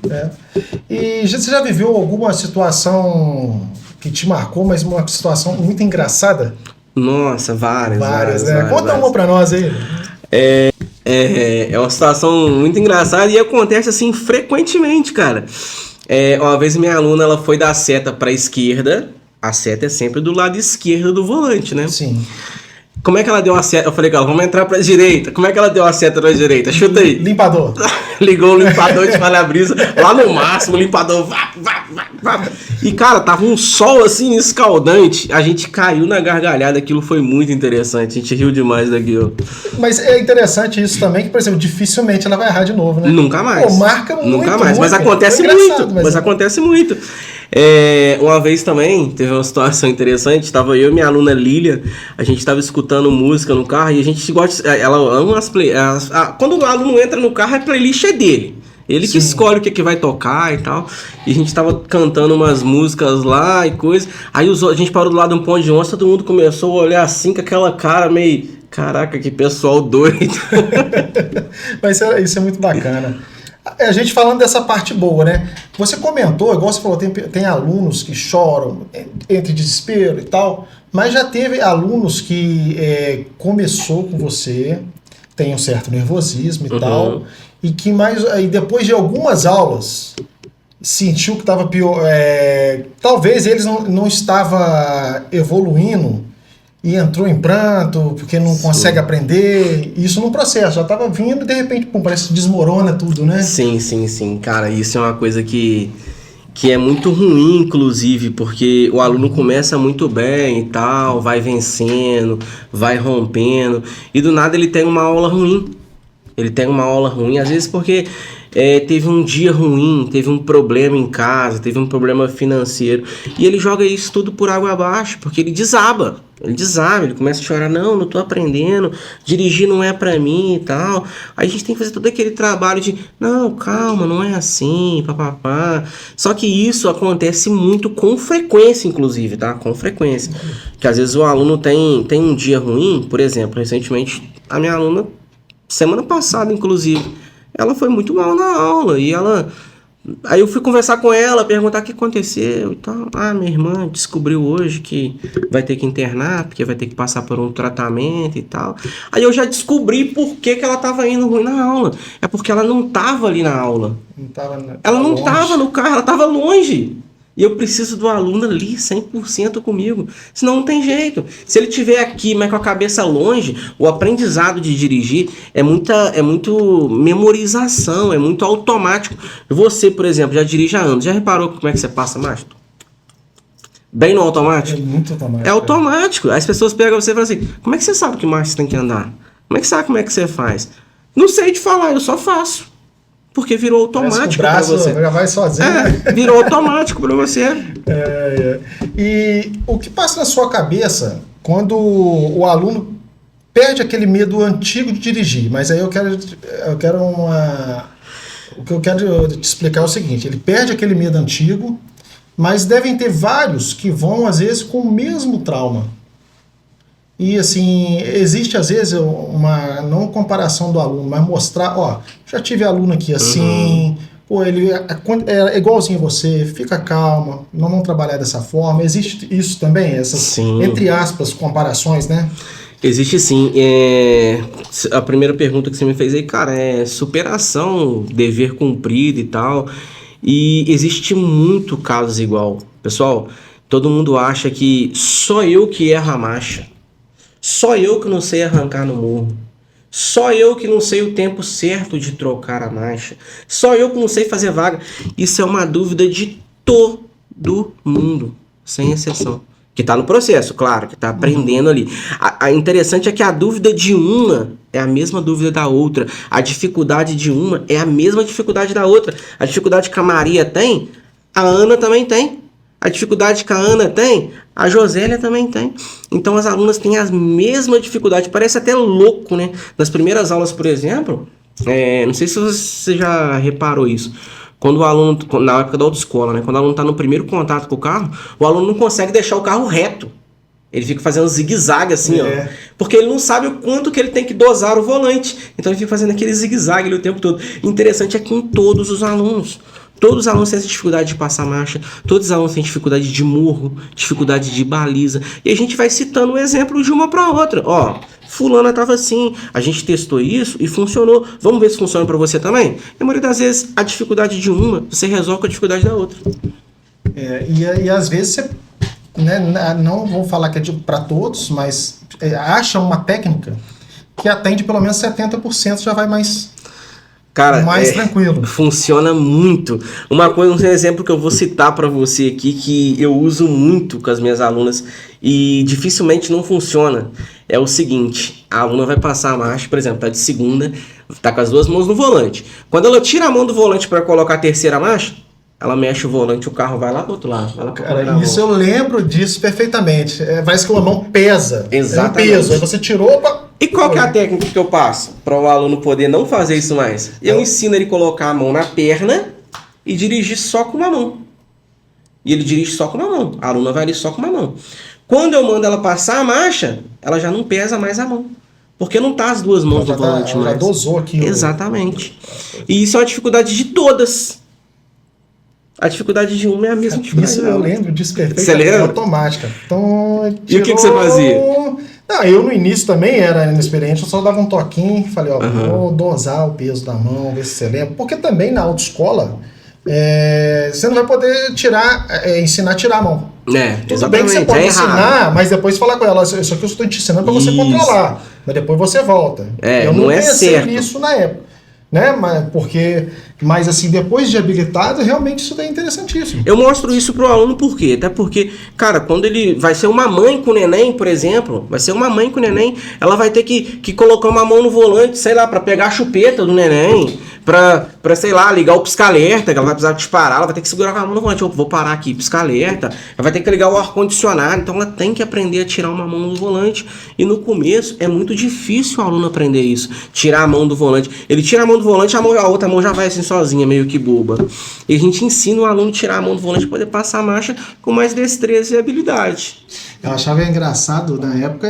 A: E você já viveu alguma situação que te marcou, mas uma situação muito engraçada?
B: Nossa, várias,
A: né? Conta uma pra nós aí.
B: É uma situação muito engraçada e acontece assim frequentemente, cara. Uma vez minha aluna ela foi dar seta pra esquerda. A seta é sempre do lado esquerdo do volante, né?
A: Sim.
B: Como é que ela deu a seta? Eu falei, cara, vamos entrar pra direita. Como é que ela deu a seta pra direita? Chuta aí.
A: Limpador.
B: Ligou o limpador de para-brisa lá no máximo, o limpador vá. E, cara, tava um sol assim escaldante. A gente caiu na gargalhada, aquilo foi muito interessante. A gente riu demais daquilo.
A: Mas é interessante isso também, que, por exemplo, dificilmente ela vai errar de novo, né?
B: Nunca mais.
A: Pô, marca muito.
B: Nunca mais. Mas acontece muito. Mas acontece muito. Uma vez também, teve uma situação interessante, tava eu e minha aluna Lília, a gente tava escutando música no carro e a gente gosta, ela ama as playlists, quando o aluno entra no carro, a playlist é dele, ele que escolhe o que vai tocar e tal, e a gente tava cantando umas músicas lá e coisa, aí a gente parou do lado de um ponto de ônibus, todo mundo começou a olhar assim com aquela cara meio, caraca, que pessoal doido.
A: Mas isso é muito bacana. A gente falando dessa parte boa, né? Você comentou, igual você falou, tem alunos que choram entre desespero e tal, mas já teve alunos que começou com você, tem um certo nervosismo e tal, e que depois de algumas aulas sentiu que estava pior, talvez eles não estavam evoluindo e entrou em pranto porque não consegue aprender, isso no processo, já estava vindo e de repente, parece que desmorona tudo, né?
B: Sim, cara, isso é uma coisa que é muito ruim, inclusive, porque o aluno começa muito bem e tal, vai vencendo, vai rompendo, e do nada ele tem uma aula ruim, às vezes porque teve um dia ruim, teve um problema em casa, teve um problema financeiro, e ele joga isso tudo por água abaixo, porque ele desaba, ele começa a chorar, não tô aprendendo, dirigir não é pra mim e tal. Aí a gente tem que fazer todo aquele trabalho de, não, calma, não é assim, papapá. Só que isso acontece muito com frequência, inclusive, tá? Com frequência. Que às vezes o aluno tem um dia ruim, por exemplo, recentemente, a minha aluna, semana passada, inclusive, ela foi muito mal na aula e aí eu fui conversar com ela, perguntar o que aconteceu e tal. Minha irmã descobriu hoje que vai ter que internar, porque vai ter que passar por um tratamento e tal. Aí eu já descobri por que ela tava indo ruim na aula. É porque ela não tava ali na aula. Ela não tava no carro, ela tava longe. E eu preciso do aluno ali 100% comigo, senão não tem jeito. Se ele estiver aqui, mas com a cabeça longe, o aprendizado de dirigir é muito memorização, é muito automático. Você, por exemplo, já dirige há anos, já reparou como é que você passa marcha? Bem no automático?
A: É muito automático.
B: É automático. As pessoas pegam você e falam assim, como é que você sabe que marcha você tem que andar? Como é que sabe como é que você faz? Não sei te falar, eu só faço. Porque virou automático para você.
A: Já vai sozinho.
B: Virou automático para você.
A: E o que passa na sua cabeça quando o aluno perde aquele medo antigo de dirigir? Mas aí o que eu quero te explicar é o seguinte: ele perde aquele medo antigo, mas devem ter vários que vão, às vezes, com o mesmo trauma. E, assim, existe, às vezes, uma, não comparação do aluno, mas mostrar, ó, já tive aluno aqui assim, pô, ele é igualzinho a você, fica calma, não vamos trabalhar dessa forma. Existe isso também, essas,
B: Sim.
A: entre aspas, comparações, né?
B: Existe sim. A primeira pergunta que você me fez aí, cara, é superação, dever cumprido e tal. E existe muito casos igual. Pessoal, todo mundo acha que só eu que erro a marcha. Só eu que não sei arrancar no morro. Só eu que não sei o tempo certo de trocar a marcha. Só eu que não sei fazer vaga. Isso é uma dúvida de todo mundo, sem exceção. Que tá no processo, claro, que tá aprendendo ali. A interessante é que a dúvida de uma é a mesma dúvida da outra. A dificuldade de uma é a mesma dificuldade da outra. A dificuldade que a Maria tem, a Ana também tem. A dificuldade que a Ana tem, a Josélia também tem. Então as alunas têm a mesma dificuldade. Parece até louco, né? Nas primeiras aulas, por exemplo, não sei se você já reparou isso. Quando o aluno, na época da autoescola, né? Quando o aluno está no primeiro contato com o carro, o aluno não consegue deixar o carro reto. Ele fica fazendo zigue-zague assim, ó. Porque ele não sabe o quanto que ele tem que dosar o volante. Então ele fica fazendo aquele zigue-zague ali o tempo todo. Interessante é que em todos os alunos. Todos os alunos têm essa dificuldade de passar marcha, todos os alunos têm dificuldade de morro, dificuldade de baliza. E a gente vai citando o exemplo de uma para outra. Ó, fulana estava assim, a gente testou isso e funcionou. Vamos ver se funciona para você também? E a maioria das vezes, a dificuldade de uma, você resolve com a dificuldade da outra.
A: E às vezes você, né, não vou falar que é para todos, mas acha uma técnica que atende pelo menos 70%, já vai mais...
B: Cara,
A: mais tranquilo.
B: Funciona muito. Um exemplo que eu vou citar para você aqui, que eu uso muito com as minhas alunas e dificilmente não funciona, é o seguinte: a aluna vai passar a marcha, por exemplo, tá de segunda, tá com as duas mãos no volante. Quando ela tira a mão do volante para colocar a terceira marcha, ela mexe o volante, o carro vai lá pro outro lado.
A: Cara, isso eu lembro disso perfeitamente. Parece que uma mão pesa.
B: Exatamente.
A: É um peso. Aí você tirou...
B: E qual que é a técnica que eu passo para o aluno poder não fazer isso mais? Eu ensino ele a colocar a mão na perna e dirigir só com uma mão. E ele dirige só com uma mão. A aluna vai ali só com uma mão. Quando eu mando ela passar a marcha, ela já não pesa mais a mão. Porque não tá as duas mãos no volante mais.
A: Já dosou aqui.
B: Exatamente. E isso é uma dificuldade de todas. A dificuldade de uma é a mesma dificuldade.
A: Isso eu lembro disso perfeitamente.
B: Você lembra?
A: Automática. Então,
B: E o que você fazia?
A: Eu no início também era inexperiente, eu só dava um toquinho, falei, vou dosar o peso da mão, ver se você lembra. Porque também na autoescola, você não vai poder ensinar a tirar a mão.
B: Tudo
A: bem que você pode ensinar, mas depois falar com ela, isso aqui eu estou te ensinando para você controlar, mas depois você volta. Eu não pensei nisso na época. Né? Mas assim, depois de habilitado, realmente isso daí é interessantíssimo.
B: Eu mostro isso pro aluno por quê? Até porque, cara, quando ele vai ser uma mãe com o neném, por exemplo, ela vai ter que colocar uma mão no volante, sei lá, para pegar a chupeta do neném, pra, sei lá, ligar o pisca-alerta, que ela vai precisar disparar, ela vai ter que segurar a mão no volante, eu vou parar aqui, pisca-alerta, ela vai ter que ligar o ar-condicionado, então ela tem que aprender a tirar uma mão do volante. E no começo é muito difícil o aluno aprender isso, tirar a mão do volante. Ele tira a mão do volante, a outra mão já vai assim sozinha, meio que boba. E a gente ensina o aluno a tirar a mão do volante para poder passar a marcha com mais destreza e habilidade.
A: Eu achava engraçado, na época,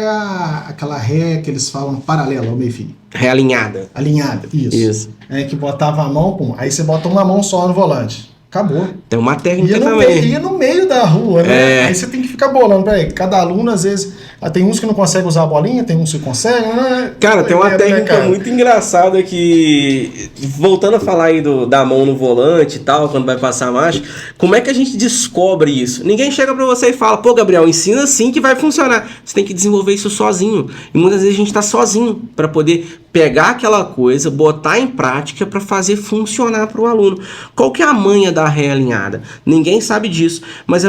A: aquela ré que eles falam paralela ao meio-fio.
B: Ré alinhada.
A: Alinhada, isso. Que botava a mão, aí você bota uma mão só no volante. Acabou.
B: Tem uma técnica também.
A: Ia no meio da rua, né? Aí você tem que ficar bolando. Peraí, cada aluno, às vezes, tem uns que não conseguem usar a bolinha, tem uns que conseguem.
B: Cara, tem uma técnica muito engraçada que, voltando a falar aí da mão no volante e tal, quando vai passar a marcha, como é que a gente descobre isso? Ninguém chega pra você e fala, pô, Gabriel, ensina assim que vai funcionar. Você tem que desenvolver isso sozinho. E muitas vezes a gente tá sozinho pra poder pegar aquela coisa, botar em prática para fazer funcionar para o aluno. Qual que é a manha da ré alinhada? Ninguém sabe disso, mas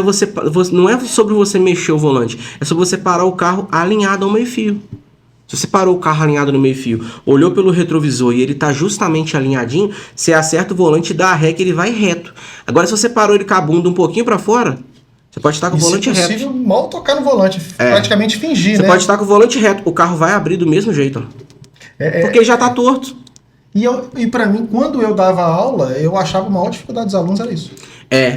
B: não é sobre você mexer o volante, é sobre você parar o carro alinhado ao meio-fio. Se você parou o carro alinhado no meio-fio, olhou pelo retrovisor e ele está justamente alinhadinho, você acerta o volante e dá a ré que ele vai reto. Agora, se você parou ele com a bunda um pouquinho para fora, você pode estar com o volante reto. É
A: possível mal tocar no volante, praticamente fingir,
B: Você pode estar com o volante reto, o carro vai abrir do mesmo jeito, ó. Porque já está torto.
A: E para mim, quando eu dava aula, eu achava a maior dificuldade dos alunos era isso.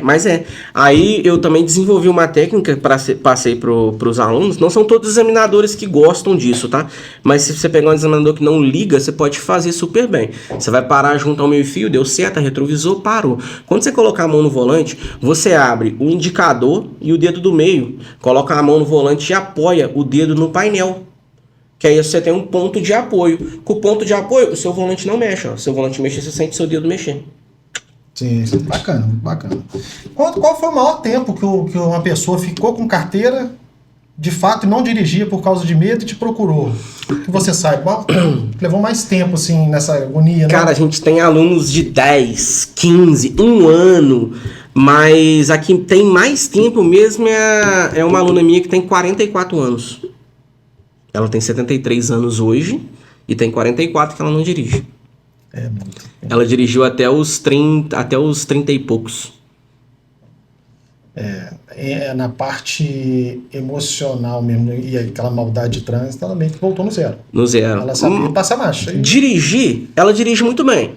B: Mas é. Aí eu também desenvolvi uma técnica para passei para os alunos. Não são todos examinadores que gostam disso, tá? Mas se você pegar um examinador que não liga, você pode fazer super bem. Você vai parar junto ao meio-fio, deu seta, retrovisor, parou. Quando você colocar a mão no volante, você abre o indicador e o dedo do meio. Coloca a mão no volante e apoia o dedo no painel. Que aí você tem um ponto de apoio. Com o ponto de apoio, o seu volante não mexe. Ó. Se o volante mexer, você sente seu dedo mexer.
A: Sim, bacana, bacana. Qual foi o maior tempo que uma pessoa ficou com carteira, de fato, e não dirigia por causa de medo e te procurou? Que você sabe, levou mais tempo, assim, nessa agonia, né?
B: Cara, a gente tem alunos de 10, 15, 1 ano, mas a que tem mais tempo mesmo é uma aluna minha que tem 44 anos. Ela tem 73 anos hoje e tem 44 que ela não dirige.
A: Muito.
B: Ela dirigiu até os 30 e poucos.
A: Na parte emocional mesmo, e aquela maldade de trânsito, ela meio que voltou no zero.
B: No zero.
A: Ela sabia passar marcha.
B: Dirigir, ela dirige muito bem.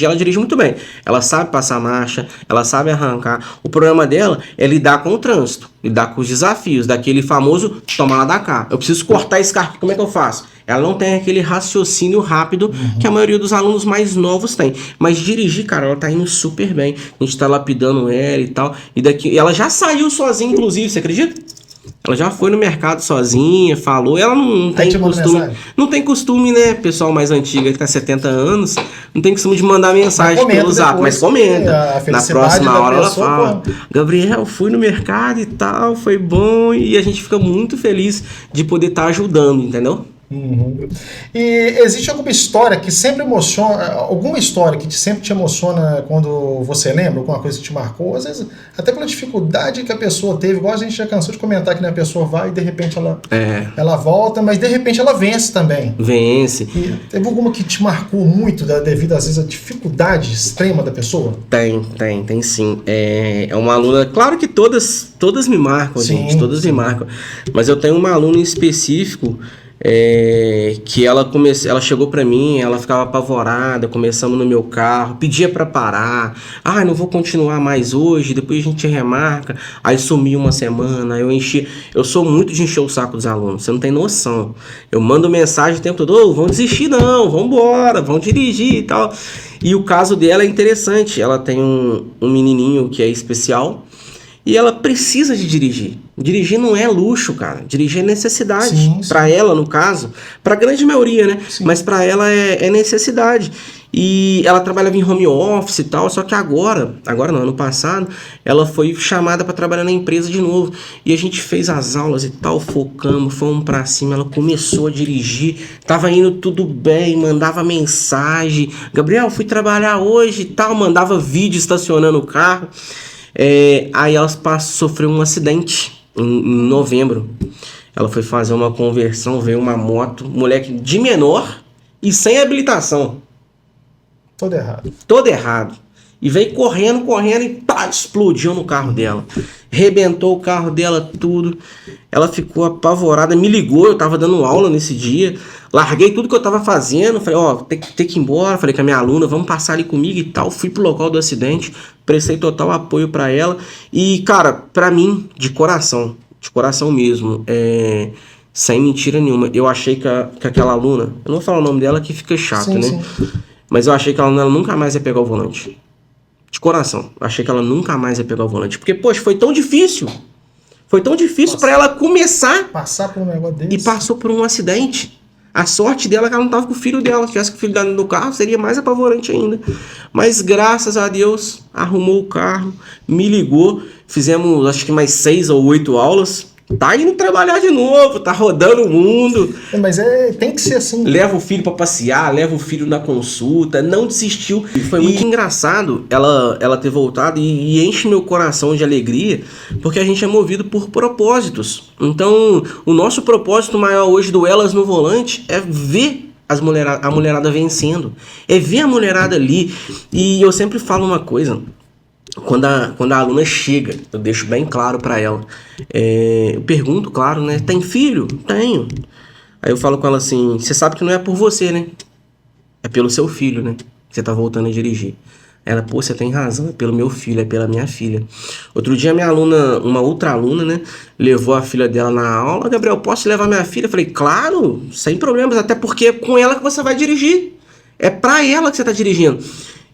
B: Ela dirige muito bem. Ela sabe passar marcha, ela sabe arrancar. O problema dela é lidar com o trânsito, lidar com os desafios, daquele famoso toma lá da cá. Eu preciso cortar esse carro, como é que eu faço? Ela não tem aquele raciocínio rápido que a maioria dos alunos mais novos tem. Mas dirigir, cara, ela tá indo super bem. A gente tá lapidando ela e tal. E ela já saiu sozinha, inclusive, você acredita? Ela já foi no mercado sozinha, falou. Ela não tem costume. Não tem costume, né? Pessoal mais antigo que tá 70 anos, não tem costume de mandar mensagem pelo zap, mas comenta. Na próxima hora ela fala: Gabriel, fui no mercado e tal, foi bom. E a gente fica muito feliz de poder estar ajudando, entendeu?
A: E existe alguma história que sempre emociona, alguma história que sempre te emociona quando você lembra, alguma coisa que te marcou, às vezes até pela dificuldade que a pessoa teve, igual a gente já cansou de comentar que, né, a pessoa vai e de repente ela volta, mas de repente ela vence também.
B: Vence.
A: E teve alguma que te marcou muito devido às vezes à dificuldade extrema da pessoa?
B: Tem sim. É uma aluna, claro que todas me marcam, sim, gente, todas me marcam, mas eu tenho uma aluna em específico que ela chegou pra mim, ela ficava apavorada, começamos no meu carro, pedia pra parar, não vou continuar mais hoje, depois a gente remarca, aí sumi uma semana, eu sou muito de encher o saco dos alunos, você não tem noção, eu mando mensagem o tempo todo: vão desistir não, vão embora, vão dirigir e tal. E o caso dela é interessante, ela tem um menininho que é especial, e ela precisa de dirigir. Dirigir não é luxo, cara. Dirigir é necessidade. Sim. Para ela, no caso. Para a grande maioria, né? Sim. Mas para ela é necessidade. E ela trabalhava em home office e tal. Só que agora não, ano passado, ela foi chamada para trabalhar na empresa de novo. E a gente fez as aulas e tal, focamos, fomos para cima. Ela começou a dirigir. Tava indo tudo bem, mandava mensagem: Gabriel, fui trabalhar hoje e tal. Mandava vídeo estacionando o carro. Aí ela sofreu um acidente em novembro. Ela foi fazer uma conversão, veio uma moto, moleque de menor e sem habilitação. Todo errado. E veio correndo e pá, explodiu no carro dela. Rebentou o carro dela tudo. Ela ficou apavorada, me ligou, eu tava dando aula nesse dia. Larguei tudo que eu tava fazendo, falei: tem que ir embora. Falei com a minha aluna: vamos passar ali comigo e tal. Fui pro local do acidente, prestei total apoio pra ela. E, cara, pra mim, de coração mesmo, sem mentira nenhuma, eu achei que aquela aluna, eu não vou falar o nome dela que fica chato, sim, né? Sim. Mas eu achei que ela nunca mais ia pegar o volante. De coração, eu achei que ela nunca mais ia pegar o volante. Porque, poxa, foi tão difícil. Foi tão difícil pra ela passar por um negócio desse. E passou por um acidente. A sorte dela é que ela não tava com o filho dela. Se tivesse com o filho dela no carro, seria mais apavorante ainda. Mas graças a Deus, arrumou o carro, me ligou. Fizemos acho que mais 6 ou 8 aulas. Tá indo trabalhar de novo, tá rodando o mundo.
A: Mas tem que ser assim.
B: Leva o filho pra passear, leva o filho na consulta, não desistiu. E foi muito engraçado ela ter voltado e enche meu coração de alegria, porque a gente é movido por propósitos. Então, o nosso propósito maior hoje do Elas no Volante é ver a mulherada vencendo, é ver a mulherada ali. E eu sempre falo uma coisa: quando a aluna chega, eu deixo bem claro pra ela, eu pergunto, claro, né? Tem filho? Tenho. Aí eu falo com ela assim: você sabe que não é por você, né? É pelo seu filho, né? Que você tá voltando a dirigir. Ela, pô, você tem razão, é pelo meu filho, é pela minha filha. Outro dia minha aluna, uma outra aluna, né, levou a filha dela na aula. Gabriel, posso levar minha filha? Eu falei, claro, sem problemas, até porque é com ela que você vai dirigir. É pra ela que você tá dirigindo.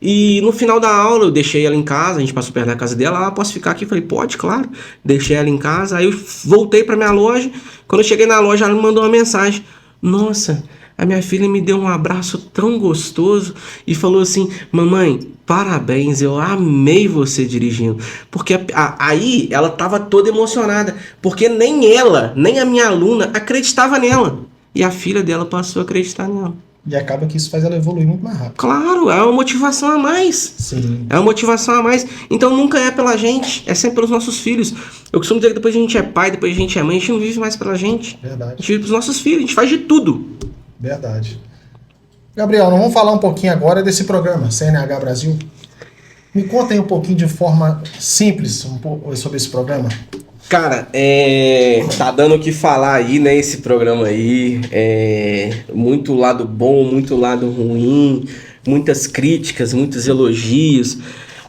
B: E no final da aula eu deixei ela em casa, a gente passou perto da casa dela, posso ficar aqui? Eu falei, pode, claro. Deixei ela em casa, aí eu voltei pra minha loja. Quando eu cheguei na loja, ela me mandou uma mensagem. Nossa, a minha filha me deu um abraço tão gostoso e falou assim, mamãe, parabéns, eu amei você dirigindo. Porque aí ela tava toda emocionada, porque nem ela, nem a minha aluna acreditava nela. E a filha dela passou a acreditar nela.
A: E acaba que isso faz ela evoluir muito mais rápido.
B: Claro, é uma motivação a mais.
A: Sim.
B: É uma motivação a mais. Então nunca é pela gente, é sempre pelos nossos filhos. Eu costumo dizer que depois a gente é pai, depois a gente é mãe, a gente não vive mais pela gente.
A: Verdade.
B: A gente vive pros nossos filhos, a gente faz de tudo.
A: Verdade. Gabriel, nós vamos falar um pouquinho agora desse programa, CNH Brasil. Me conta aí um pouquinho de forma simples sobre esse programa.
B: Cara, tá dando o que falar aí, né, esse programa aí, muito lado bom, muito lado ruim, muitas críticas, muitos elogios,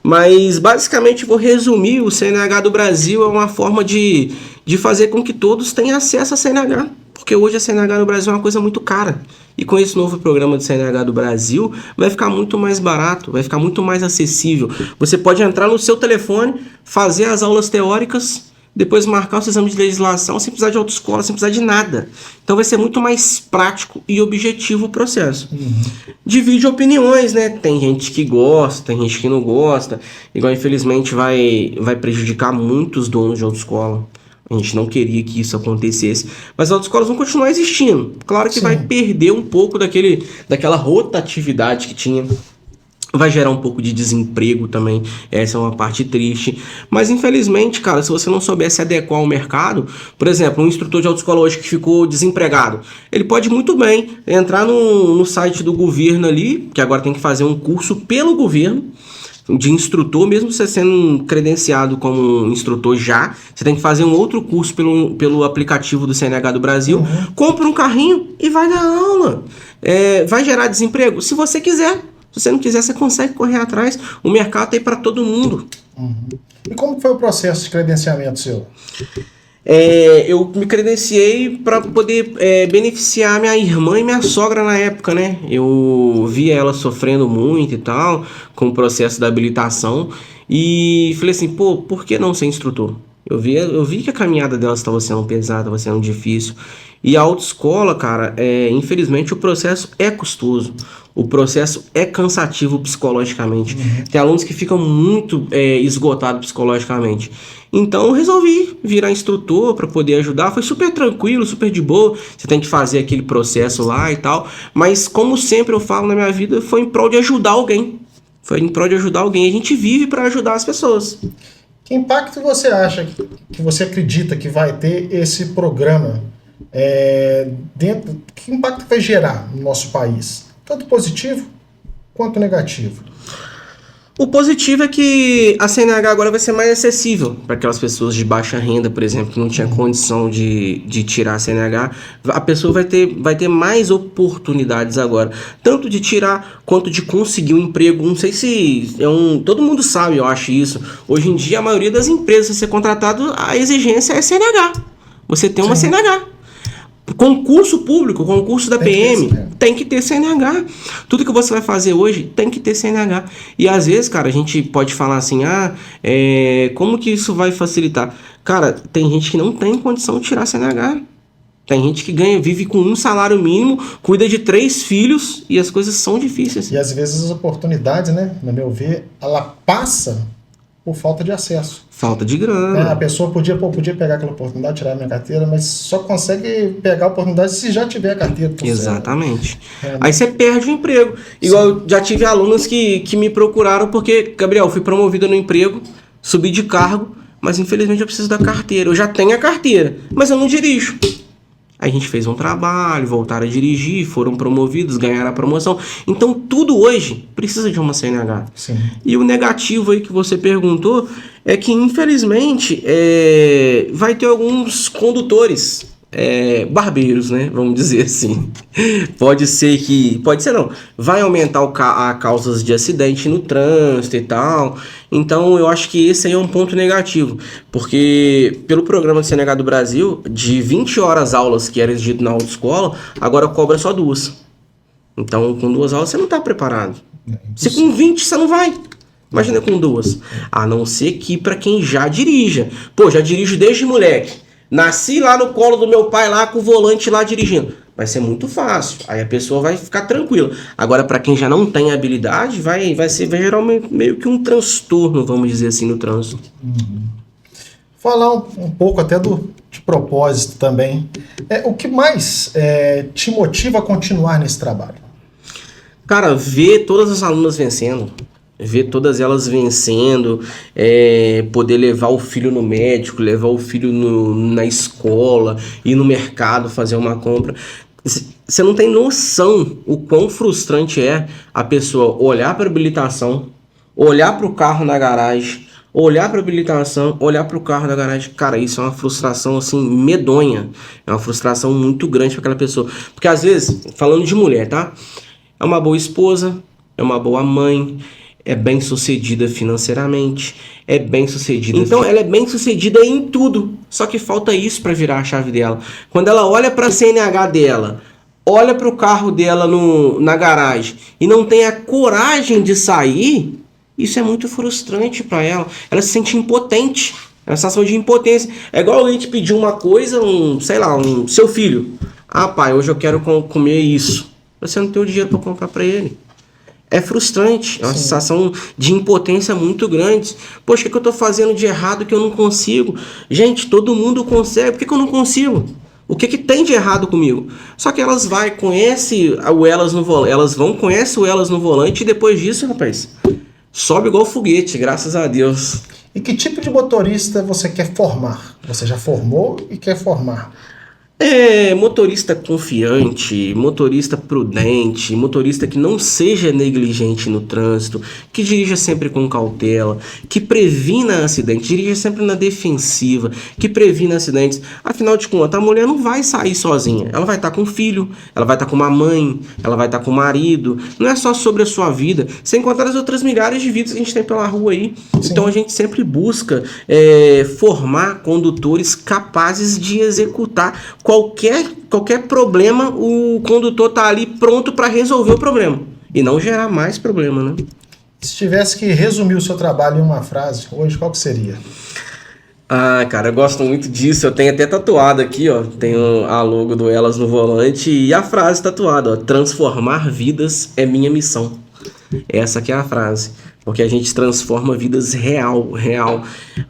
B: mas basicamente vou resumir, o CNH do Brasil é uma forma de fazer com que todos tenham acesso a CNH, porque hoje a CNH no Brasil é uma coisa muito cara, e com esse novo programa do CNH do Brasil vai ficar muito mais barato, vai ficar muito mais acessível, você pode entrar no seu telefone, fazer as aulas teóricas, depois marcar o seu exame de legislação sem precisar de autoescola, sem precisar de nada. Então vai ser muito mais prático e objetivo o processo. Divide opiniões, né? Tem gente que gosta, tem gente que não gosta. Igual, infelizmente, vai prejudicar muitos donos de autoescola. A gente não queria que isso acontecesse. Mas as autoescolas vão continuar existindo. Claro que vai perder um pouco daquela rotatividade que tinha. Vai gerar um pouco de desemprego também, essa é uma parte triste. Mas infelizmente, cara, se você não souber se adequar ao mercado, por exemplo, um instrutor de autoescola hoje que ficou desempregado, ele pode muito bem entrar no site do governo ali, que agora tem que fazer um curso pelo governo, de instrutor, mesmo você sendo credenciado como instrutor já, você tem que fazer um outro curso pelo aplicativo do CNH do Brasil, compra um carrinho e vai dar aula. Vai gerar desemprego? Se você quiser. Se você não quiser, você consegue correr atrás. O mercado tem para todo mundo.
A: E como foi o processo de credenciamento seu?
B: Eu me credenciei para poder beneficiar minha irmã e minha sogra na época, né? Eu via ela sofrendo muito e tal, com o processo da habilitação. E falei assim, pô, por que não ser instrutor? Eu vi que a caminhada delas estava sendo pesada, estava sendo difícil. E a autoescola, cara, infelizmente o processo é custoso. O processo é cansativo psicologicamente. Tem alunos que ficam muito esgotados psicologicamente. Então eu resolvi virar instrutor para poder ajudar. Foi super tranquilo, super de boa. Você tem que fazer aquele processo lá e tal. Mas como sempre eu falo na minha vida, foi em prol de ajudar alguém. Foi em prol de ajudar alguém. A gente vive para ajudar as pessoas.
A: Que impacto você acha, que você acredita que vai ter esse programa? Que impacto vai gerar no nosso país? Tanto positivo quanto negativo.
B: O positivo é que a CNH agora vai ser mais acessível para aquelas pessoas de baixa renda, por exemplo, que não tinha condição de tirar a CNH. A pessoa vai ter mais oportunidades agora, tanto de tirar quanto de conseguir um emprego. Não sei se todo mundo sabe, eu acho isso. Hoje em dia, a maioria das empresas, se ser contratado, a exigência é CNH. Você tem uma CNH. Concurso público, concurso da PM, tem que ter CNH. Tudo que você vai fazer hoje tem que ter CNH. E às vezes, cara, a gente pode falar assim, como que isso vai facilitar? Cara, tem gente que não tem condição de tirar CNH. Tem gente que vive com um salário mínimo, cuida de 3 filhos e as coisas são difíceis.
A: E às vezes as oportunidades, né, no meu ver, ela passa por falta de acesso.
B: Falta de grana.
A: A pessoa podia pegar aquela oportunidade, tirar a minha carteira, mas só consegue pegar a oportunidade se já tiver a carteira.
B: Exatamente. Aí você perde o emprego. Igual eu já tive alunos que me procuraram porque, Gabriel, fui promovido no emprego, subi de cargo, mas infelizmente eu preciso da carteira. Eu já tenho a carteira, mas eu não dirijo. Aí a gente fez um trabalho, voltaram a dirigir, foram promovidos, ganharam a promoção. Então tudo hoje precisa de uma CNH.
A: Sim.
B: E o negativo aí que você perguntou é que infelizmente vai ter alguns condutores barbeiros, né? Vamos dizer assim. Pode ser não. Vai aumentar a causas de acidente no trânsito e tal. Então eu acho que esse aí é um ponto negativo. Porque pelo programa de CNH do Brasil, de 20 horas aulas que era exigido na autoescola, agora cobra só 2. Então com 2 aulas você não está preparado. Se com 20 você não vai. Imagina com 2. A não ser que para quem já dirija. Pô, já dirijo desde moleque. Nasci lá no colo do meu pai, lá com o volante lá dirigindo. Vai ser muito fácil. Aí a pessoa vai ficar tranquila. Agora, para quem já não tem habilidade, vai ser geralmente meio que um transtorno, vamos dizer assim, no trânsito.
A: Falar um pouco até de propósito também. O que mais te motiva a continuar nesse trabalho?
B: Cara, ver todas as alunas vencendo. Ver todas elas vencendo, poder levar o filho no médico, levar o filho na escola, ir no mercado fazer uma compra. Você não tem noção o quão frustrante é a pessoa olhar para a habilitação, olhar para o carro na garagem, olhar para a habilitação, olhar para o carro na garagem. Cara, isso é uma frustração assim medonha, é uma frustração muito grande para aquela pessoa. Porque às vezes, falando de mulher, tá? É uma boa esposa, é uma boa mãe, é bem sucedida financeiramente, é bem sucedida. Então ela é bem sucedida em tudo, só que falta isso para virar a chave dela. Quando ela olha para a CNH dela, olha para o carro dela na garagem e não tem a coragem de sair, isso é muito frustrante para ela. Ela se sente impotente, é uma sensação de impotência. É igual alguém te pedir uma coisa, seu filho. Ah, pai, hoje eu quero comer isso. Você não tem o dinheiro para comprar para ele. É frustrante, é uma sensação de impotência muito grande. Poxa, o que eu estou fazendo de errado que eu não consigo? Gente, todo mundo consegue, por que eu não consigo? O que tem de errado comigo? Só que elas conhecem o Elas no volante, conhecem o Elas no volante e depois disso, rapaz, sobe igual foguete, graças a Deus.
A: E que tipo de motorista você quer formar? Você já formou e quer formar?
B: Motorista confiante, motorista prudente, motorista que não seja negligente no trânsito, que dirija sempre com cautela, que previna acidentes, dirija sempre na defensiva, que previna acidentes. Afinal de contas, a mulher não vai sair sozinha, ela vai estar com o filho, ela vai estar com uma mãe, ela vai estar com o marido. Não é só sobre a sua vida, sem contar as outras milhares de vidas que a gente tem pela rua aí. Sim. Então a gente sempre busca formar condutores capazes de executar qualquer problema. O condutor tá ali pronto para resolver o problema e não gerar mais problema, né?
A: Se tivesse que resumir o seu trabalho em uma frase hoje, qual que seria?
B: Ah, cara, eu gosto muito disso. Eu tenho até tatuado aqui, ó. Tenho a logo do Elas no volante e a frase tatuada, ó: transformar vidas é minha missão. Essa aqui é a frase. Porque a gente transforma vidas real.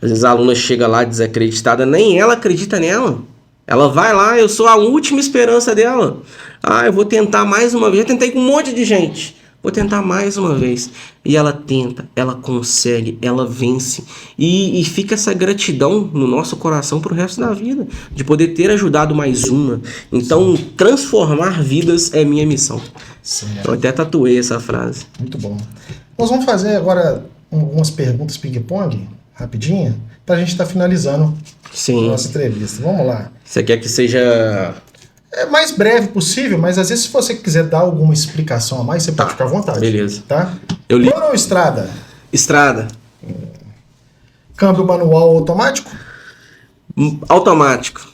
B: Às vezes a aluna chega lá desacreditada, nem ela acredita nela. Ela vai lá, eu sou a última esperança dela. Ah, eu vou tentar mais uma vez. Eu tentei com um monte de gente. Vou tentar mais uma vez. E ela tenta, ela consegue, ela vence. E fica essa gratidão no nosso coração pro resto da vida. De poder ter ajudado mais uma. Então, transformar vidas é minha missão. Certo. Eu até tatuei essa frase.
A: Muito bom. Nós vamos fazer agora algumas perguntas ping-pong, rapidinho, pra gente estar finalizando a nossa entrevista. Vamos lá.
B: Você quer que seja...
A: mais breve possível, mas às vezes se você quiser dar alguma explicação a mais, você pode ficar à vontade.
B: Beleza.
A: Tá?
B: Plano
A: ou estrada?
B: Estrada.
A: Câmbio manual automático?
B: Automático.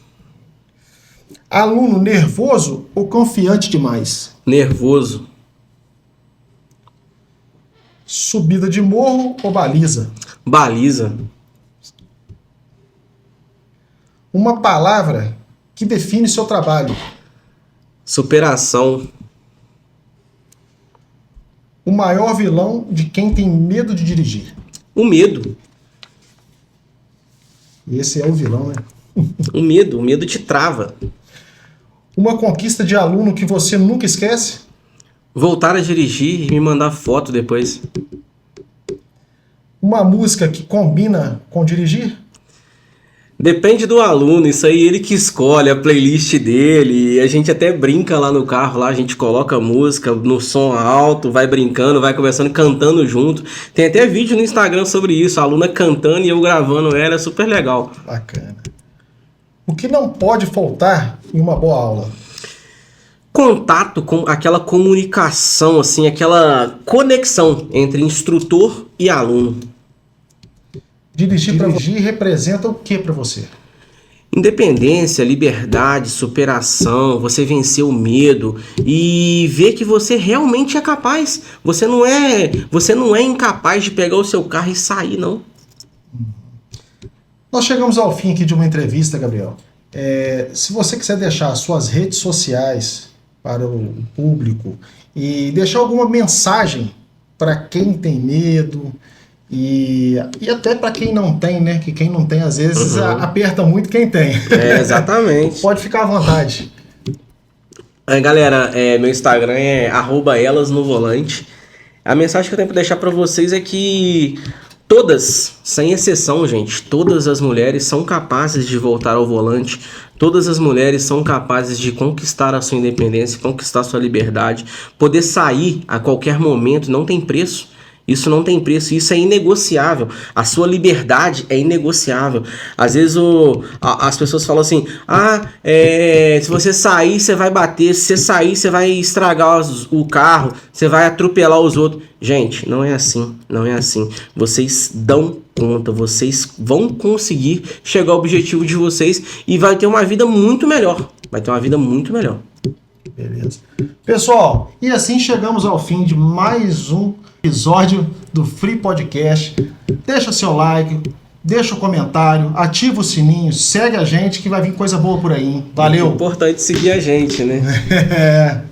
A: Aluno nervoso ou confiante demais?
B: Nervoso.
A: Subida de morro ou baliza?
B: Baliza.
A: Uma palavra que define seu trabalho?
B: Superação.
A: O maior vilão de quem tem medo de dirigir?
B: O medo.
A: Esse é o vilão, né?
B: O medo te trava.
A: Uma conquista de aluno que você nunca esquece?
B: Voltar a dirigir e me mandar foto depois.
A: Uma música que combina com dirigir?
B: Depende do aluno, isso aí ele que escolhe a playlist dele. A gente até brinca lá no carro, lá a gente coloca música no som alto, vai brincando, vai conversando, cantando junto. Tem até vídeo no Instagram sobre isso, a aluna cantando e eu gravando ela, é super legal.
A: Bacana. O que não pode faltar em uma boa aula?
B: Contato, com aquela comunicação, assim, aquela conexão entre instrutor e aluno.
A: Dirigir representa o que para você?
B: Independência, liberdade, superação, você vencer o medo e ver que você realmente é capaz. Você não é incapaz de pegar o seu carro e sair, não.
A: Nós chegamos ao fim aqui de uma entrevista, Gabriel. Se você quiser deixar suas redes sociais para o público e deixar alguma mensagem para quem tem medo e até para quem não tem, né? Que quem não tem às vezes aperta muito quem tem.
B: Exatamente.
A: Pode ficar à vontade.
B: Galera, meu Instagram é @elasnovolante. A mensagem que eu tenho para deixar para vocês é que todas, sem exceção, gente, todas as mulheres são capazes de voltar ao volante. Todas as mulheres são capazes de conquistar a sua independência, conquistar a sua liberdade, poder sair a qualquer momento, não tem preço. Isso não tem preço, isso é inegociável. A sua liberdade é inegociável. Às vezes as pessoas falam assim: se você sair, você vai bater. Se você sair, você vai estragar o carro. Você vai atropelar os outros. Gente, não é assim. Não é assim. Vocês dão conta. Vocês vão conseguir chegar ao objetivo de vocês e vai ter uma vida muito melhor. Vai ter uma vida muito melhor.
A: Beleza. Pessoal, e assim chegamos ao fim de mais um episódio do Free Podcast. Deixa seu like, deixa o comentário, ativa o sininho, segue a gente que vai vir coisa boa por aí, hein? Valeu!
B: É importante seguir a gente, né?